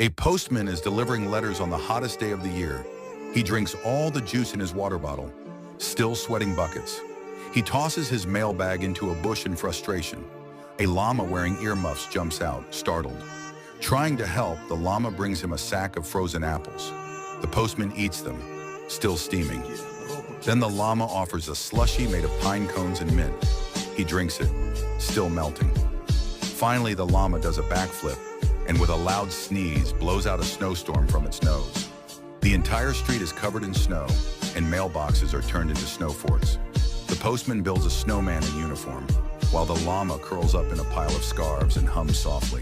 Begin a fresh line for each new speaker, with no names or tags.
A postman is delivering letters on the hottest day of the year. He drinks all the juice in his water bottle, still sweating buckets. He tosses his mailbag into a bush in frustration. A llama wearing earmuffs jumps out, startled. Trying to help, the llama brings him a sack of frozen apples. The postman eats them, still steaming. Then the llama offers a slushie made of pine cones and mint. He drinks it, still melting. Finally, the llama does a backflip and with a loud sneeze blows out a snowstorm from its nose. The entire street is covered in snow and mailboxes are turned into snow forts. The postman builds a snowman in uniform while the llama curls up in a pile of scarves and hums softly.